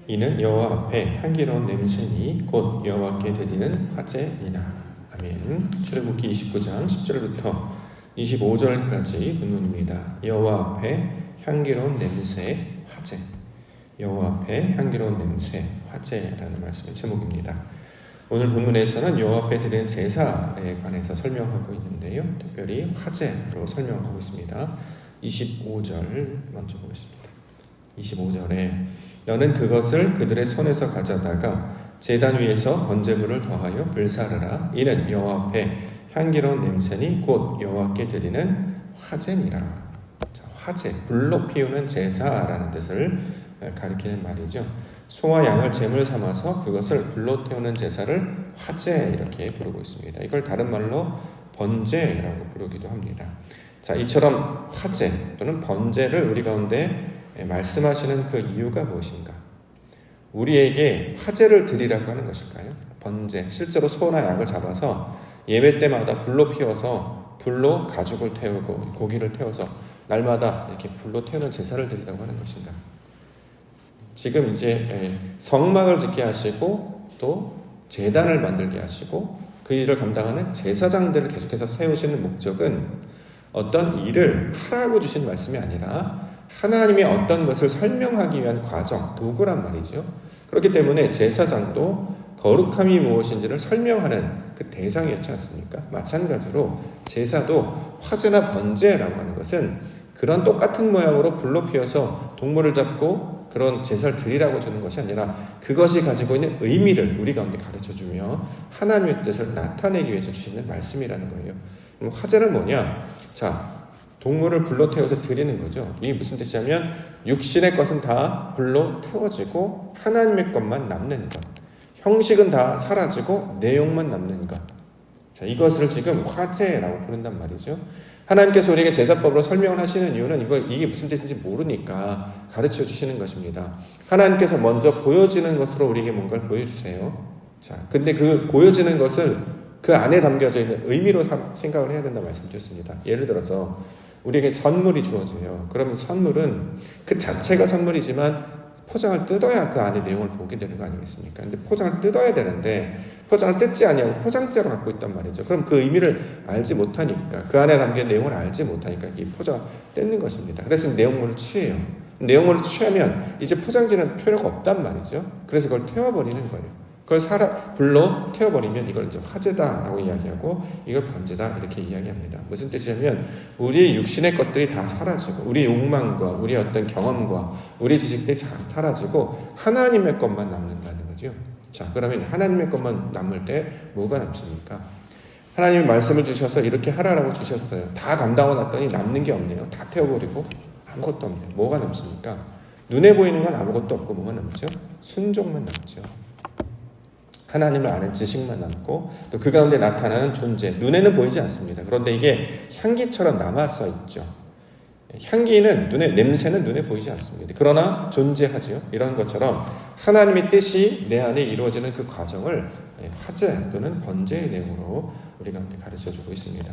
이는 여호와 앞에 향기로운 냄새니 곧 여호와께 드리는 화제니라. 아멘. 출애굽기 29장 10절부터 25절까지 본문입니다. 여호와 앞에 향기로운 냄새 화제. 여호와 앞에 향기로운 냄새 화제라는 말씀의 제목입니다. 오늘 본문에서는 여호와 앞에 드리는 제사에 관해서 설명하고 있는데요. 특별히 화제로 설명하고 있습니다. 25절 먼저 보겠습니다. 25절에 너는 그것을 그들의 손에서 가져다가 제단 위에서 번제물을 더하여 불사르라. 이는 여호와 앞에 향기로운 냄새니 곧 여호와께 드리는 화제니라. 자, 화제, 불로 피우는 제사라는 뜻을 가리키는 말이죠. 소와 양을 제물 삼아서 그것을 불로 태우는 제사를 화제 이렇게 부르고 있습니다. 이걸 다른 말로 번제라고 부르기도 합니다. 자, 이처럼 화제 또는 번제를 우리 가운데 말씀하시는 그 이유가 무엇인가? 우리에게 화제를 드리라고 하는 것일까요? 번제, 실제로 소나 양을 잡아서 예배 때마다 불로 피워서 불로 가죽을 태우고 고기를 태워서 날마다 이렇게 불로 태우는 제사를 드리라고 하는 것인가? 지금 이제 성막을 짓게 하시고 또 제단을 만들게 하시고 그 일을 감당하는 제사장들을 계속해서 세우시는 목적은 어떤 일을 하라고 주신 말씀이 아니라 하나님이 어떤 것을 설명하기 위한 과정, 도구란 말이죠. 그렇기 때문에 제사장도 거룩함이 무엇인지를 설명하는 그 대상이었지 않습니까? 마찬가지로 제사도 화제나 번제라고 하는 것은 그런 똑같은 모양으로 불로 피워서 동물을 잡고 그런 제사를 드리라고 주는 것이 아니라 그것이 가지고 있는 의미를 우리 가운데 가르쳐주며 하나님의 뜻을 나타내기 위해서 주시는 말씀이라는 거예요. 그럼 화제는 뭐냐? 자, 동물을 불로 태워서 드리는 거죠. 이게 무슨 뜻이냐면 육신의 것은 다 불로 태워지고 하나님의 것만 남는 것. 형식은 다 사라지고 내용만 남는 것. 자, 이것을 지금 화제라고 부른단 말이죠. 하나님께서 우리에게 제사법으로 설명을 하시는 이유는 이게 무슨 뜻인지 모르니까 가르쳐 주시는 것입니다. 하나님께서 먼저 보여지는 것으로 우리에게 뭔가를 보여주세요. 자, 근데 그 보여지는 것을 그 안에 담겨져 있는 의미로 생각을 해야 된다고 말씀드렸습니다. 예를 들어서 우리에게 선물이 주어져요. 그러면 선물은 그 자체가 선물이지만 포장을 뜯어야 그 안에 내용을 보게 되는 거 아니겠습니까? 근데 포장을 뜯어야 되는데 포장을 뜯지 아니하고 포장째로 갖고 있단 말이죠. 그럼 그 의미를 알지 못하니까 그 안에 담긴 내용을 알지 못하니까 이 포장을 뜯는 것입니다. 그래서 내용물을 취해요. 내용물을 취하면 이제 포장지는 필요가 없단 말이죠. 그래서 그걸 태워버리는 거예요. 그걸 불로 태워버리면 이걸 이제 화제다라고 이야기하고 이걸 번제다 이렇게 이야기합니다. 무슨 뜻이냐면 우리의 육신의 것들이 다 사라지고 우리의 욕망과 우리의 어떤 경험과 우리의 지식들이 다 사라지고 하나님의 것만 남는다는 거죠. 자, 그러면 하나님의 것만 남을 때 뭐가 남습니까? 하나님이 말씀을 주셔서 이렇게 하라라고 주셨어요. 다 감당하고 났더니 남는 게 없네요. 다 태워버리고 아무것도 없네요. 뭐가 남습니까? 눈에 보이는 건 아무것도 없고 뭐가 남죠? 순종만 남죠. 하나님을 아는 지식만 남고 또 그 가운데 나타나는 존재, 눈에는 보이지 않습니다. 그런데 이게 향기처럼 남아서 있죠. 향기는 냄새는 눈에 보이지 않습니다. 그러나 존재하지요. 이런 것처럼 하나님의 뜻이 내 안에 이루어지는 그 과정을 화제 또는 번제의 내용으로 우리가 가르쳐주고 있습니다.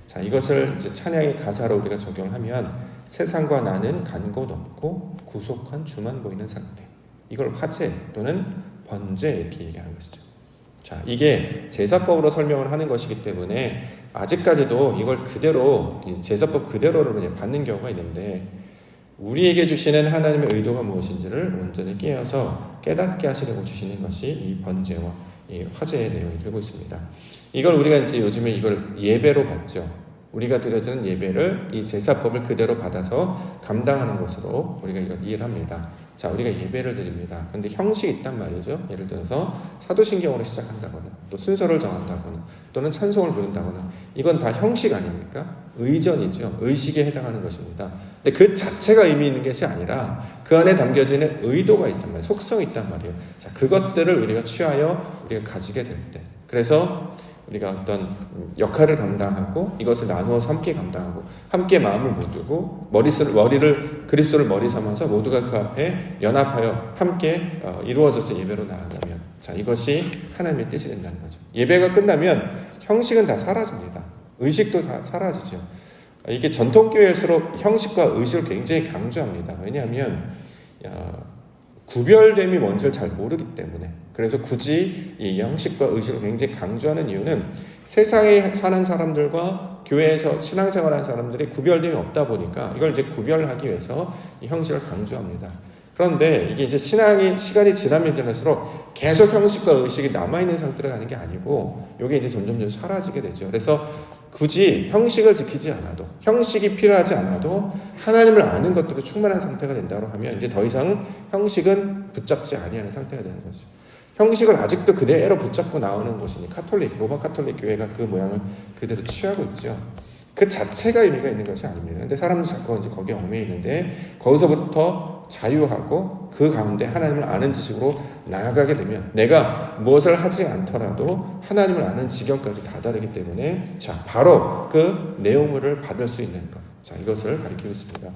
자, 이것을 이제 찬양의 가사로 우리가 적용하면 세상과 나는 간 곳 없고 구속한 주만 보이는 상태. 이걸 화제 또는 번제 이렇게 얘기하는 것이죠. 자, 이게 제사법으로 설명을 하는 것이기 때문에 아직까지도 이걸 그대로 제사법 그대로를 그냥 받는 경우가 있는데 우리에게 주시는 하나님의 의도가 무엇인지를 온전히 깨어서 깨닫게 하시려고 주시는 것이 이 번제와 이 화제의 내용이 되고 있습니다. 이걸 우리가 이제 요즘에 이걸 예배로 받죠. 우리가 드려지는 예배를 이 제사법을 그대로 받아서 감당하는 것으로 우리가 이걸 이해를 합니다. 자, 우리가 예배를 드립니다. 그런데 형식이 있단 말이죠. 예를 들어서 사도신경으로 시작한다거나 또 순서를 정한다거나 또는 찬송을 부른다거나 이건 다 형식 아닙니까? 의전이죠. 의식에 해당하는 것입니다. 근데 그 자체가 의미 있는 것이 아니라 그 안에 담겨지는 의도가 있단 말이에요. 속성이 있단 말이에요. 자, 그것들을 우리가 취하여 우리가 가지게 될 때 그래서 우리가 어떤 역할을 감당하고 이것을 나누어서 함께 감당하고 함께 마음을 모두고 머리를 그리스도를 머리 삼아서 모두가 그 앞에 연합하여 함께 이루어져서 예배로 나아가면 자, 이것이 하나님의 뜻이 된다는 거죠. 예배가 끝나면 형식은 다 사라집니다. 의식도 다 사라지죠. 이게 전통교회일수록 형식과 의식을 굉장히 강조합니다. 왜냐하면 구별됨이 뭔지를 잘 모르기 때문에. 그래서 굳이 이 형식과 의식을 굉장히 강조하는 이유는 세상에 사는 사람들과 교회에서 신앙생활하는 사람들이 구별됨이 없다 보니까 이걸 이제 구별하기 위해서 이 형식을 강조합니다. 그런데 이게 이제 시간이 지나면 지날수록 계속 형식과 의식이 남아있는 상태로 가는 게 아니고 이게 이제 점점 사라지게 되죠. 그래서 굳이 형식을 지키지 않아도, 형식이 필요하지 않아도 하나님을 아는 것들로 충만한 상태가 된다고 하면 이제 더 이상 형식은 붙잡지 아니하는 상태가 되는 거죠. 형식을 아직도 그대로 붙잡고 나오는 곳이니 로마 카톨릭 교회가 그 모양을 그대로 취하고 있죠. 그 자체가 의미가 있는 것이 아닙니다. 근데 사람들 자꾸 이제 거기에 얽매여 있는데 거기서부터 자유하고 그 가운데 하나님을 아는 지식으로 나아가게 되면 내가 무엇을 하지 않더라도 하나님을 아는 지경까지 다다르기 때문에 바로 그 내용을 받을 수 있는 것. 이것을 가리키고 있습니다.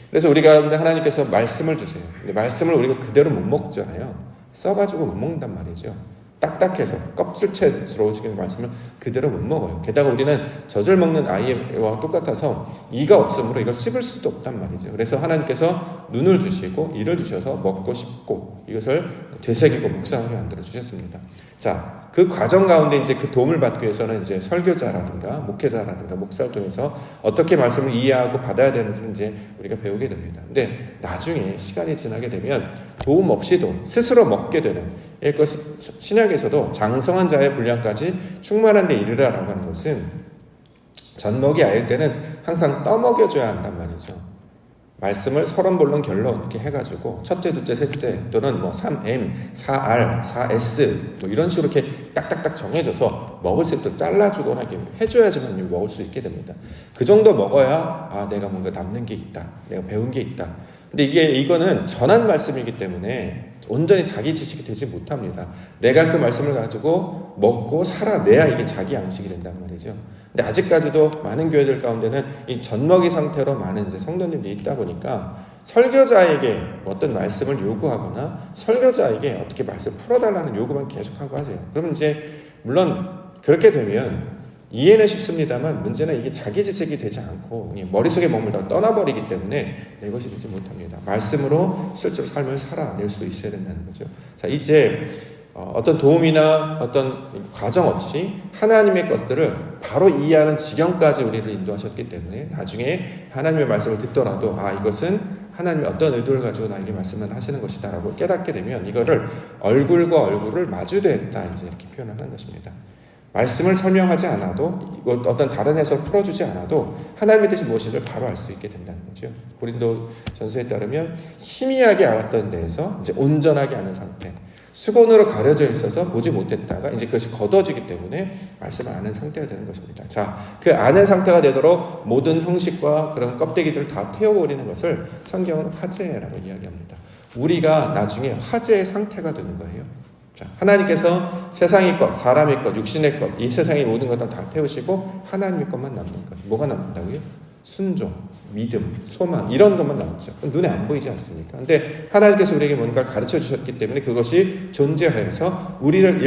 그래서 우리 가운데 하나님께서 말씀을 주세요. 근데 말씀을 우리가 그대로 못 먹잖아요. 써가지고 못 먹는단 말이죠. 딱딱해서 껍질채로 지금 말씀을 그대로 못 먹어요. 게다가 우리는 젖을 먹는 아이와 똑같아서 이가 없으므로 이걸 씹을 수도 없단 말이죠. 그래서 하나님께서 눈을 주시고 이를 주셔서 먹고 씹고 이것을 되새기고 묵상하게 만들어 주셨습니다. 그 과정 가운데 이제 그 도움을 받기 위해서는 이제 설교자라든가 목회자라든가 목사를 통해서 어떻게 말씀을 이해하고 받아야 되는지 이제 우리가 배우게 됩니다. 근데 나중에 시간이 지나게 되면 도움 없이도 스스로 먹게 되는 신약에서도 장성한 자의 분량까지 충만한 데 이르라라고 하는 것은 젖먹이 아일 때는 항상 떠먹여줘야 한단 말이죠. 말씀을 서론본론 결론 이렇게 해가지고 첫째, 둘째, 셋째 또는 3M, 4R, 4S 이런 식으로 이렇게 딱딱딱 정해줘서 먹을 수 있도록 잘라주거나 해줘야지만 먹을 수 있게 됩니다. 그 정도 먹어야 내가 뭔가 남는 게 있다, 내가 배운 게 있다. 근데 이거는 전한 말씀이기 때문에 온전히 자기 지식이 되지 못합니다. 내가 그 말씀을 가지고 먹고 살아내야 이게 자기 양식이 된단 말이죠. 근데 아직까지도 많은 교회들 가운데는 이 젖먹이 상태로 많은 이제 성도님들이 있다 보니까 설교자에게 어떤 말씀을 요구하거나 설교자에게 어떻게 말씀을 풀어달라는 요구만 계속하고 하세요. 그러면 이제 물론 그렇게 되면 이해는 쉽습니다만 문제는 이게 자기 지식이 되지 않고 머릿속에 머물다가 떠나버리기 때문에 내 것이 되지 못합니다. 말씀으로 실제로 삶을 살아낼 수 있어야 된다는 거죠. 이제 어떤 도움이나 어떤 과정 없이 하나님의 것들을 바로 이해하는 지경까지 우리를 인도하셨기 때문에 나중에 하나님의 말씀을 듣더라도 이것은 하나님의 어떤 의도를 가지고 나에게 말씀을 하시는 것이다 라고 깨닫게 되면 이거를 얼굴과 얼굴을 마주대했다 이제 이렇게 표현을 하는 것입니다. 말씀을 설명하지 않아도 어떤 다른 해석 풀어주지 않아도 하나님의 뜻이 무엇인지를 바로 알 수 있게 된다는 거죠. 고린도 전서에 따르면 희미하게 알았던 데에서 이제 온전하게 아는 상태, 수건으로 가려져 있어서 보지 못했다가 이제 그것이 걷어지기 때문에 말씀을 아는 상태가 되는 것입니다. 그 아는 상태가 되도록 모든 형식과 그런 껍데기들을 다 태워버리는 것을 성경은 화제라고 이야기합니다. 우리가 나중에 화제의 상태가 되는 거예요. 하나님께서 세상의 것, 사람의 것, 육신의 것, 이 세상의 모든 것을 다 태우시고 하나님의 것만 남는 것. 뭐가 남는다고요? 순종, 믿음, 소망 이런 것만 남죠. 눈에 안 보이지 않습니까? 근데 하나님께서 우리에게 뭔가를 가르쳐 주셨기 때문에 그것이 존재하여서 우리를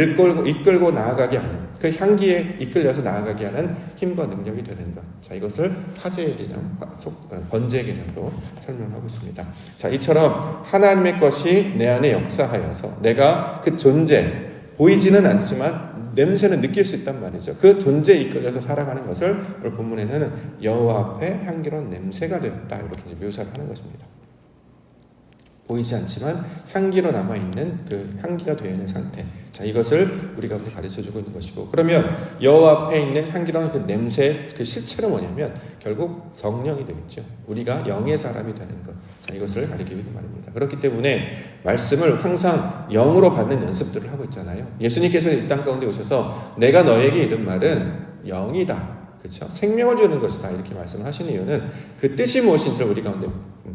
이끌고 나아가게 하는 그 향기에 이끌려서 나아가게 하는 힘과 능력이 되는 것. 이것을 화제의 개념, 번제의 개념으로 설명하고 있습니다. 이처럼 하나님의 것이 내 안에 역사하여서 내가 그 존재, 보이지는 않지만 냄새는 느낄 수 있단 말이죠. 그 존재에 이끌려서 살아가는 것을 오늘 본문에는 여호와 앞에 향기로운 냄새가 되었다 이렇게 이제 묘사를 하는 것입니다. 보이지 않지만 향기로 남아있는 그 향기가 되어 있는 상태. 이것을 우리 가운데 가르쳐주고 있는 것이고, 그러면 여호와 앞에 있는 향기로운 그 냄새, 그 실체는 뭐냐면 결국 성령이 되겠죠. 우리가 영의 사람이 되는 것. 이것을 가리키고 있는 말입니다. 그렇기 때문에 말씀을 항상 영으로 받는 연습들을 하고 있잖아요. 예수님께서 이 땅 가운데 오셔서 내가 너에게 이른 말은 영이다. 그렇죠? 생명을 주는 것이다. 이렇게 말씀을 하시는 이유는 그 뜻이 무엇인지를 우리 가운데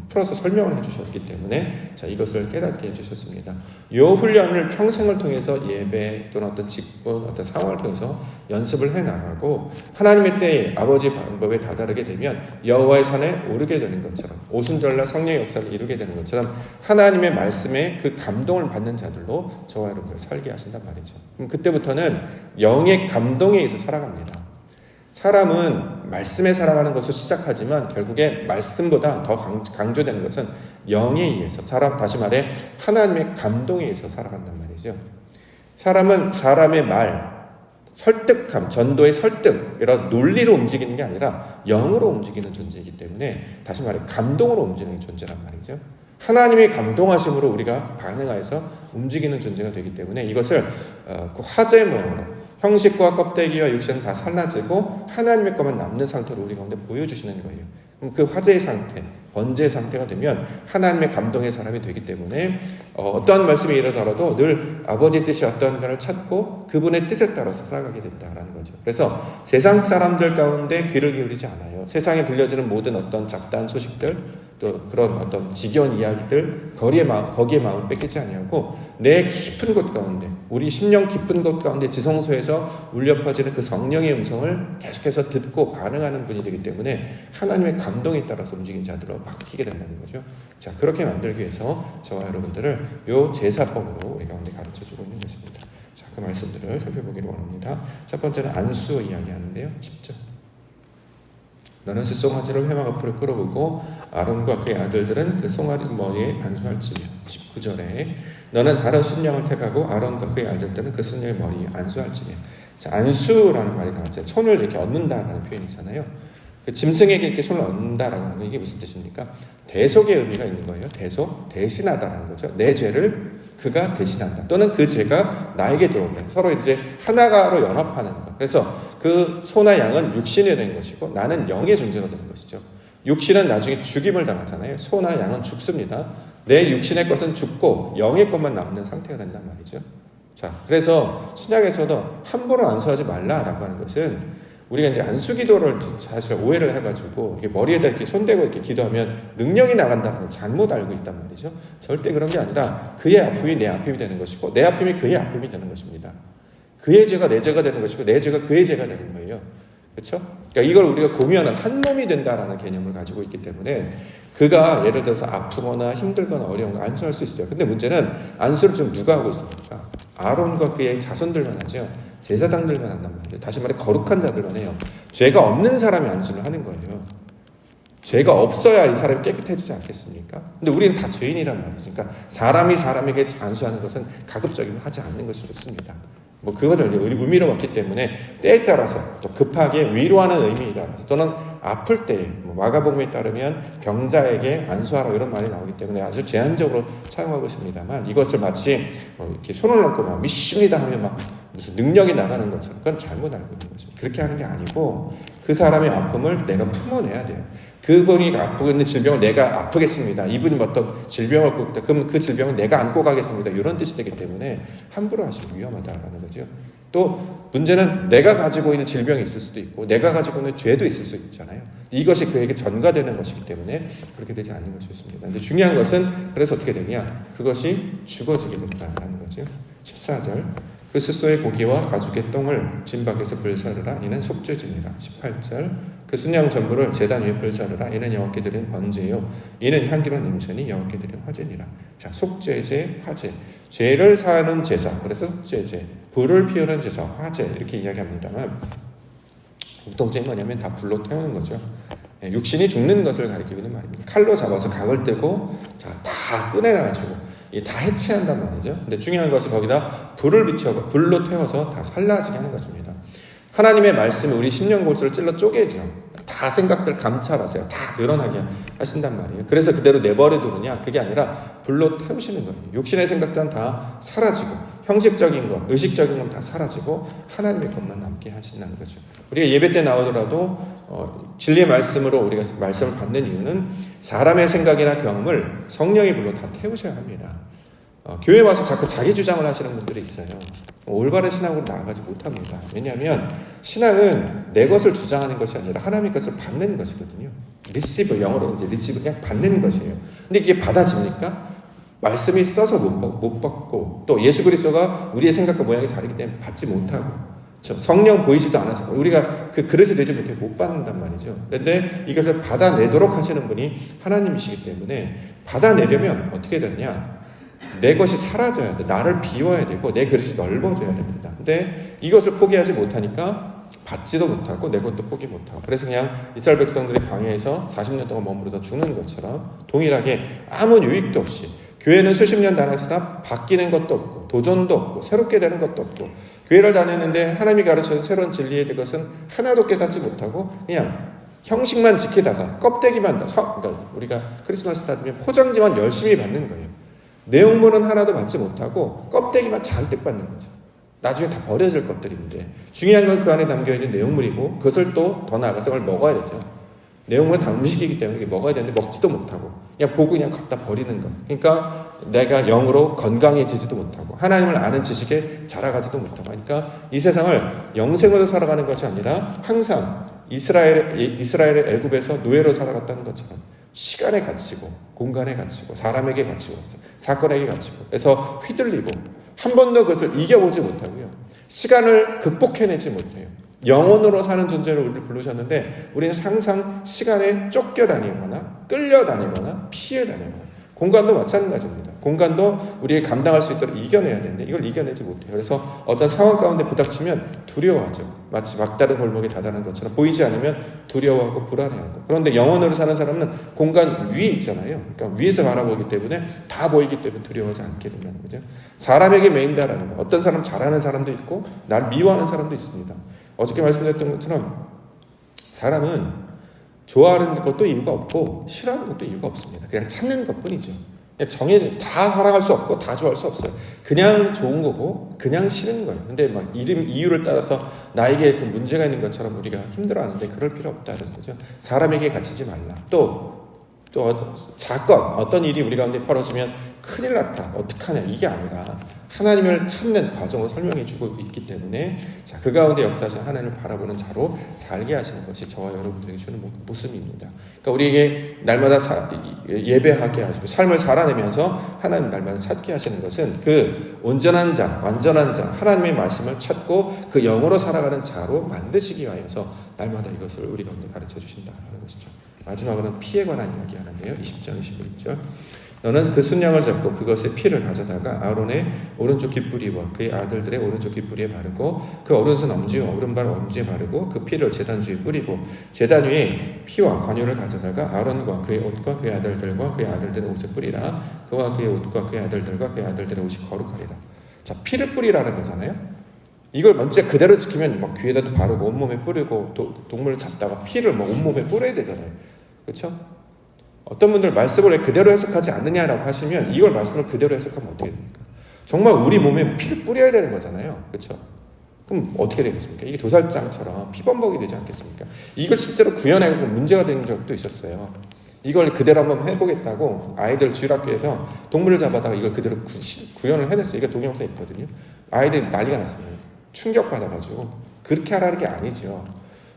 풀어서 설명을 해주셨기 때문에 이것을 깨닫게 해주셨습니다. 이 훈련을 평생을 통해서 예배 또는 어떤 직분, 어떤 상황을 통해서 연습을 해나가고 하나님의 때에 아버지 방법에 다다르게 되면 여호와의 산에 오르게 되는 것처럼 오순절날 성령의 역사를 이루게 되는 것처럼 하나님의 말씀에 그 감동을 받는 자들로 저와 여러분을 살게 하신단 말이죠. 그럼 그때부터는 영의 감동에 의해서 살아갑니다. 사람은 말씀에 살아가는 것으로 시작하지만 결국에 말씀보다 더 강조되는 것은 영에 의해서, 다시 말해 하나님의 감동에 의해서 살아간단 말이죠. 사람은 사람의 말, 설득함, 전도의 설득, 이런 논리로 움직이는 게 아니라 영으로 움직이는 존재이기 때문에 다시 말해 감동으로 움직이는 존재란 말이죠. 하나님의 감동하심으로 우리가 반응하여서 움직이는 존재가 되기 때문에 이것을 그 화재 모양으로 형식과 껍데기와 육신은 다 살라지고 하나님의 것만 남는 상태로 우리 가운데 보여주시는 거예요. 그럼 그 화재의 상태, 번제의 상태가 되면 하나님의 감동의 사람이 되기 때문에 어떠한 말씀이 이르더라도 늘 아버지 뜻이 어떠한가를 찾고 그분의 뜻에 따라 살아가게 된다라는 거죠. 그래서 세상 사람들 가운데 귀를 기울이지 않아요. 세상에 들려지는 모든 어떤 잡다한 소식들, 또 그런 어떤 지겨운 이야기들, 거기에 마음을 뺏기지 아니하고 내 깊은 곳 가운데, 우리 심령 깊은 곳 가운데 지성소에서 울려 퍼지는 그 성령의 음성을 계속해서 듣고 반응하는 분이 되기 때문에 하나님의 감동에 따라서 움직이는 자들로 바뀌게 된다는 거죠. 자, 그렇게 만들기 위해서 저와 여러분들을 요 제사법으로 우리 가운데 가르쳐주고 있는 것입니다. 자, 그 말씀들을 살펴보기를 원합니다. 첫 번째는 안수 이야기하는데요. 10절. 너는 숫송아지를 회막 앞으로 끌어오고 아론과 그의 아들들은 그 송아지 머리에 안수할지며. 19절에 너는 다른 순양을 택하고 아론과 그의 아들들은 그 순양의 머리에 안수할지며. 자, 안수라는 말이 나왔죠. 손을 이렇게 얹는다라는 표현이잖아요. 그 짐승에게 이렇게 손을 얹는다라는 건 이게 무슨 뜻입니까? 대속의 의미가 있는 거예요. 대속, 대신하다라는 거죠. 내 죄를 그가 대신한다. 또는 그 죄가 나에게 들어온다. 서로 이제 하나가로 연합하는 것. 그래서 그 소나 양은 육신이 되는 것이고 나는 영의 존재가 되는 것이죠. 육신은 나중에 죽임을 당하잖아요. 소나 양은 죽습니다. 내 육신의 것은 죽고 영의 것만 남는 상태가 된단 말이죠. 자, 그래서 신약에서도 함부로 안수하지 말라라고 하는 것은 우리가 이제 안수기도를 사실 오해를 해가지고 이게 머리에다 이렇게 손대고 이렇게 기도하면 능력이 나간다는 걸 잘못 알고 있단 말이죠. 절대 그런 게 아니라 그의 아픔이 내 아픔이 되는 것이고 내 아픔이 그의 아픔이 되는 것입니다. 그의 죄가 내 죄가 되는 것이고 내 죄가 그의 죄가 되는 거예요. 그렇죠? 그러니까 이걸 우리가 공유하는 한 몸이 된다라는 개념을 가지고 있기 때문에 그가 예를 들어서 아프거나 힘들거나 어려운 거 안수할 수 있어요. 근데 문제는 안수를 지금 누가 하고 있습니까? 아론과 그의 자손들만 하죠. 제사장들만 한단 말이에요. 다시 말해 거룩한 자들만 해요. 죄가 없는 사람이 안수를 하는 거예요. 죄가 없어야 이 사람이 깨끗해지지 않겠습니까? 근데 우리는 다 죄인이란 말이죠. 그러니까 사람이 사람에게 안수하는 것은 가급적이면 하지 않는 것이 좋습니다. 뭐 그것을 의미로 봤기 때문에 때에 따라서 또 급하게 위로하는 의미에 따라서 또는 아플 때 마가복음에 따르면 병자에게 안수하라 이런 말이 나오기 때문에 아주 제한적으로 사용하고 있습니다만 이것을 마치 이렇게 손을 얹고 막 믿습니다 하면 막 무슨 능력이 나가는 것처럼 그건 잘못 알고 있는 것입니다. 그렇게 하는 게 아니고 그 사람의 아픔을 내가 품어내야 돼요. 그분이 아프고 있는 질병을 내가 아프겠습니다. 이분이 어떤 질병을 갖고 있다. 그럼 그 질병을 내가 안고 가겠습니다. 이런 뜻이 되기 때문에 함부로 하시면 위험하다라는 거죠. 또 문제는 내가 가지고 있는 질병이 있을 수도 있고 내가 가지고 있는 죄도 있을 수 있잖아요. 이것이 그에게 전가되는 것이기 때문에 그렇게 되지 않는 것이 좋습니다. 근데 중요한 것은 그래서 어떻게 되냐? 그것이 죽어지게 된다라는 거죠. 14절 그 스소의 고기와 가죽의 똥을 진박에서 불사르라 이는 속죄제니라. 18절 그 순양 전부를 제단 위에 불사르라 이는 여호와께 드린 번제요 이는 향기로운 냄새니 여호와께 드린 화제니라. 자, 속죄제, 화제, 죄를 사하는 제사, 그래서 속죄제, 불을 피우는 제사, 화제 이렇게 이야기합니다만 공통점이 뭐냐면 다 불로 태우는 거죠. 육신이 죽는 것을 가리키고 있는 말입니다. 칼로 잡아서 각을 뜨고 자, 다 꺼내놔가지고 다 해체한단 말이죠. 근데 중요한 것은 거기다 불을 비춰 불로 태워서 다 살라지게 하는 것입니다. 하나님의 말씀이 우리 심령골수를 찔러 쪼개죠. 다 생각들 감찰하세요. 다 드러나게 하신단 말이에요. 그래서 그대로 내버려 두느냐? 그게 아니라 불로 태우시는 거예요. 육신의 생각들은 다 사라지고 형식적인 것, 의식적인 건 다 사라지고 하나님의 것만 남게 하신다는 거죠. 우리가 예배 때 나오더라도 진리의 말씀으로 우리가 말씀을 받는 이유는 사람의 생각이나 경험을 성령의 불로 다 태우셔야 합니다. 교회 와서 자꾸 자기 주장을 하시는 분들이 있어요. 올바른 신앙으로 나아가지 못합니다. 왜냐하면 신앙은 내 것을 주장하는 것이 아니라 하나님의 것을 받는 것이거든요. 리시브, 영어로 이제 리시브, 그냥 받는 것이에요. 근데 이게 받아집니까? 말씀이 써서 못 받고 또 예수 그리스도가 우리의 생각과 모양이 다르기 때문에 받지 못하고 성령 보이지도 않아서 우리가 그 그릇이 되지 못해 못 받는단 말이죠. 그런데 이것을 받아내도록 하시는 분이 하나님이시기 때문에 받아내려면 어떻게 되느냐? 내 것이 사라져야 돼. 나를 비워야 되고 내 그릇이 넓어져야 됩니다. 근데 이것을 포기하지 못하니까 받지도 못하고 내 것도 포기 못하고 그래서 그냥 이스라엘 백성들이 광야에서 40년 동안 머무르다 죽는 것처럼 동일하게 아무 유익도 없이 교회는 수십 년 다녔으나 바뀌는 것도 없고 도전도 없고 새롭게 되는 것도 없고 교회를 다녔는데 하나님이 가르쳐준 새로운 진리에 대한 것은 하나도 깨닫지 못하고 그냥 형식만 지키다가 껍데기만 그러니까 우리가 크리스마스 다되면 포장지만 열심히 받는 거예요. 내용물은 하나도 받지 못하고 껍데기만 잔뜩 받는 거죠. 나중에 다 버려질 것들인데 중요한 건 그 안에 담겨있는 내용물이고 그것을 또 더 나아가서 그걸 먹어야 되죠. 내용물은 다 음식이기 때문에 먹어야 되는데 먹지도 못하고 그냥 보고 그냥 갖다 버리는 거. 그러니까 내가 영으로 건강해지지도 못하고 하나님을 아는 지식에 자라가지도 못하고 그러니까 이 세상을 영생으로 살아가는 것이 아니라 항상 이스라엘의 애굽에서 노예로 살아갔다는 것처럼 시간에 갇히고 공간에 갇히고 사람에게 갇히고 사건에게 갇히고 그래서 휘둘리고 한 번도 그것을 이겨보지 못하고요. 시간을 극복해내지 못해요. 영혼으로 사는 존재로 우리를 부르셨는데 우리는 항상 시간에 쫓겨다니거나 끌려다니거나 피해다니거나 공간도 마찬가지입니다. 공간도 우리가 감당할 수 있도록 이겨내야 되는데 이걸 이겨내지 못해요. 그래서 어떤 상황 가운데 부닥치면 두려워하죠. 마치 막다른 골목에 다다는 것처럼 보이지 않으면 두려워하고 불안해하고 그런데 영혼으로 사는 사람은 공간 위에 있잖아요. 그러니까 위에서 바라보기 때문에 다 보이기 때문에 두려워하지 않게 된다는 거죠. 사람에게 매인다라는 거. 어떤 사람 잘하는 사람도 있고 날 미워하는 사람도 있습니다. 어저께 말씀드렸던 것처럼 사람은 좋아하는 것도 이유가 없고 싫어하는 것도 이유가 없습니다. 그냥 찾는 것뿐이죠. 다 사랑할 수 없고 다 좋아할 수 없어요. 그냥 좋은 거고 그냥 싫은 거예요. 근데 막 이유를 따라서 나에게 그 문제가 있는 것처럼 우리가 힘들어하는데 그럴 필요 없다는 거죠. 사람에게 갇히지 말라. 또 사건 어떤 일이 우리 가운데 벌어지면 큰일 났다 어떡하냐 이게 아니라 하나님을 찾는 과정을 설명해 주고 있기 때문에 자, 그 가운데 역사하신 하나님을 바라보는 자로 살게 하시는 것이 저와 여러분들에게 주는 모습입니다. 그러니까 우리에게 날마다 예배하게 하시고 삶을 살아내면서 하나님 날마다 찾게 하시는 것은 그 온전한 자, 완전한 자, 하나님의 말씀을 찾고 그 영으로 살아가는 자로 만드시기 위하여서 날마다 이것을 우리 가운데 가르쳐 주신다는 것이죠. 마지막으로는 피에 관한 이야기 하는데요. 20절, 21절. 너는 그 순양을 잡고 그것의 피를 가져다가 아론의 오른쪽 깃뿌리와 그의 아들들의 오른쪽 깃뿌리에 바르고 그 오른손 엄지와 오른발 엄지에 바르고 그 피를 제단 주에 뿌리고 제단 위에 피와 관유를 가져다가 아론과 그의 옷과 그의 아들들과 그의 아들들의 옷에 뿌리라. 그와 그의 옷과 그의 아들들과 그의 아들들의 옷이 거룩하리라. 자, 피를 뿌리라는 거잖아요. 이걸 먼저 그대로 지키면 막 귀에다도 바르고 온몸에 뿌리고 동물을 잡다가 피를 막 온몸에 뿌려야 되잖아요. 그렇죠? 어떤 분들 말씀을 왜 그대로 해석하지 않느냐라고 하시면 이걸 말씀을 그대로 해석하면 어떻게 됩니까? 정말 우리 몸에 피를 뿌려야 되는 거잖아요. 그렇죠? 그럼 어떻게 되겠습니까? 이게 도살장처럼 피범벅이 되지 않겠습니까? 이걸 실제로 구현해서 문제가 된 적도 있었어요. 이걸 그대로 한번 해보겠다고 아이들 주일학교에서 동물을 잡아다가 이걸 그대로 구현을 해냈어요. 이게 동영상이 있거든요. 아이들이 난리가 났습니다. 충격받아가지고 그렇게 하라는 게 아니죠.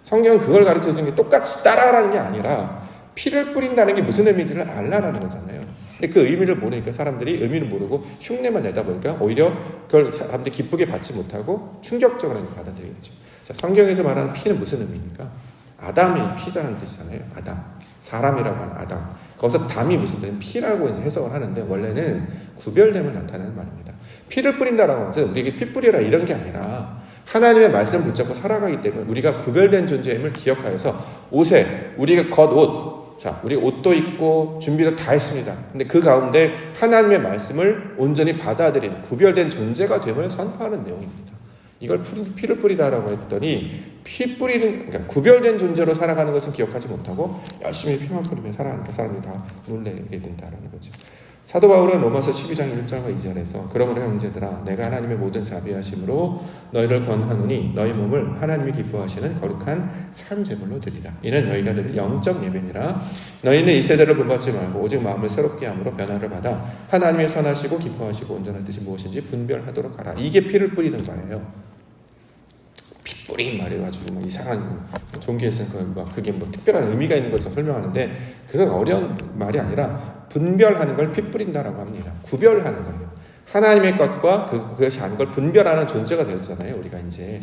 성경은 그걸 가르쳐주는 게 똑같이 따라하라는 게 아니라 피를 뿌린다는 게 무슨 의미인지를 알라라는 거잖아요. 근데 그 의미를 모르니까 사람들이 의미를 모르고 흉내만 내다 보니까 오히려 그걸 사람들이 기쁘게 받지 못하고 충격적으로 받아들이게 되죠. 자, 성경에서 말하는 피는 무슨 의미입니까? 아담이 피자라는 뜻이잖아요. 아담. 사람이라고 하는 아담. 거기서 담이 무슨 뜻이냐면 피라고 해석을 하는데 원래는 구별됨을 나타내는 말입니다. 피를 뿌린다라고 하는 것은 우리에게 피 뿌리라 이런 게 아니라 하나님의 말씀 붙잡고 살아가기 때문에 우리가 구별된 존재임을 기억하여서 옷에 우리가 겉옷 자, 우리 옷도 입고 준비도 다 했습니다. 근데 그 가운데 하나님의 말씀을 온전히 받아들이는 구별된 존재가 됨을 선포하는 내용입니다. 이걸 피를 뿌리다라고 했더니 피 뿌리는 그러니까 구별된 존재로 살아가는 것은 기억하지 못하고 열심히 피만 뿌리며 살아가니까 사람들이 다 놀라게 된다라는 거죠. 사도 바울은 로마서 12장 1절과 2절에서 그러므로 형제들아 내가 하나님의 모든 자비하심으로 너희를 권하노니 너희 몸을 하나님이 기뻐하시는 거룩한 산제물로 드리라. 이는 너희가 드릴 영적 예배니라. 너희는 이 세대를 본받지 말고 오직 마음을 새롭게 함으로 변화를 받아 하나님의 선하시고 기뻐하시고 온전한 뜻이 무엇인지 분별하도록 하라. 이게 피를 뿌리는 거예요. 피 뿌린 말이가지고 이상한 종교에서는 그게 특별한 의미가 있는 것처럼 설명하는데 그런 어려운 말이 아니라 분별하는 걸 피 뿌린다라고 합니다. 구별하는 거예요. 하나님의 것과 그것이 아닌 걸 분별하는 존재가 되었잖아요. 우리가 이제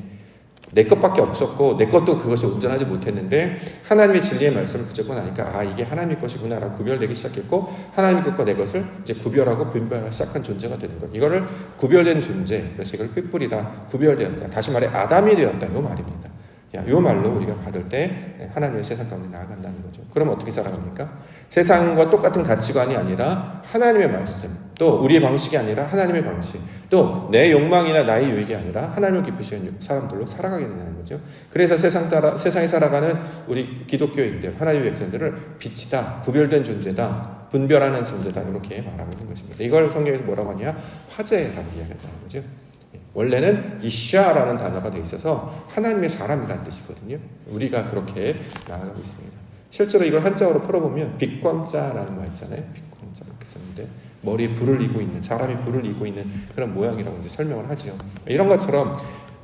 내 것밖에 없었고 내 것도 그것이 온전하지 못했는데 하나님의 진리의 말씀을 붙잡고 나니까 이게 하나님의 것이구나라고 구별되기 시작했고 하나님의 것과 내 것을 이제 구별하고 분별하기 시작한 존재가 되는 거예요. 이거를 구별된 존재, 그래서 이걸 피 뿌리다, 구별되었다. 다시 말해 아담이 되었다 이 말입니다. 이 말로 우리가 받을 때 하나님의 세상 가운데 나아간다는 거죠. 그럼 어떻게 살아갑니까? 세상과 똑같은 가치관이 아니라 하나님의 말씀, 또 우리의 방식이 아니라 하나님의 방식, 또 내 욕망이나 나의 유익이 아니라 하나님을 기쁘시는 사람들로 살아가게 된다는 거죠. 그래서 세상에 살아가는 우리 기독교인들, 하나님의 백성들을 빛이다, 구별된 존재다, 분별하는 존재다, 이렇게 말하고 있는 것입니다. 이걸 성경에서 뭐라고 하냐? 화제라고 이야기한다는 거죠. 원래는 이샤라는 단어가 되어 있어서 하나님의 사람이라는 뜻이거든요. 우리가 그렇게 나아가고 있습니다. 실제로 이걸 한자어로 풀어보면 빛광자라는 말 있잖아요. 빛광자 이렇게 썼는데 머리에 불을 이고 있는, 사람이 불을 이고 있는 그런 모양이라고 이제 설명을 하죠. 이런 것처럼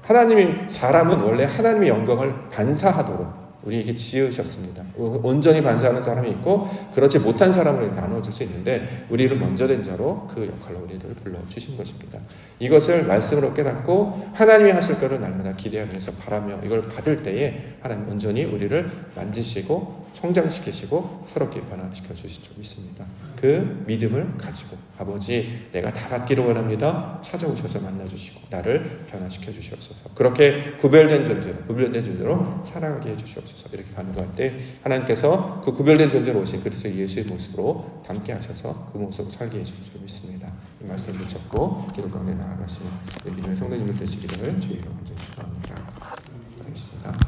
하나님이, 사람은 원래 하나님의 영광을 반사하도록 우리에게 지으셨습니다. 온전히 반사하는 사람이 있고 그렇지 못한 사람을 나눠줄 수 있는데 우리를 먼저 된 자로 그 역할로 우리를 불러주신 것입니다. 이것을 말씀으로 깨닫고 하나님이 하실 것을 날마다 기대하면서 바라며 이걸 받을 때에 하나님 온전히 우리를 만지시고 성장시키시고 새롭게 변화시켜 주실 줄 믿습니다. 그 믿음을 가지고 아버지, 내가 다 받기를 원합니다. 찾아오셔서 만나주시고 나를 변화시켜 주시옵소서. 그렇게 구별된 존재로 살아가게 해주시옵소서. 이렇게 간구할 때 하나님께서 그 구별된 존재로 오신 그리스도 예수의 모습으로 담게 하셔서 그 모습으로 살게 해주실 줄 믿습니다. 이 말씀을 붙잡고 기도 가운데 나아가시는 믿음의 성도님들 되시기를 주의로 간절히 축원합니다. 알겠습니다.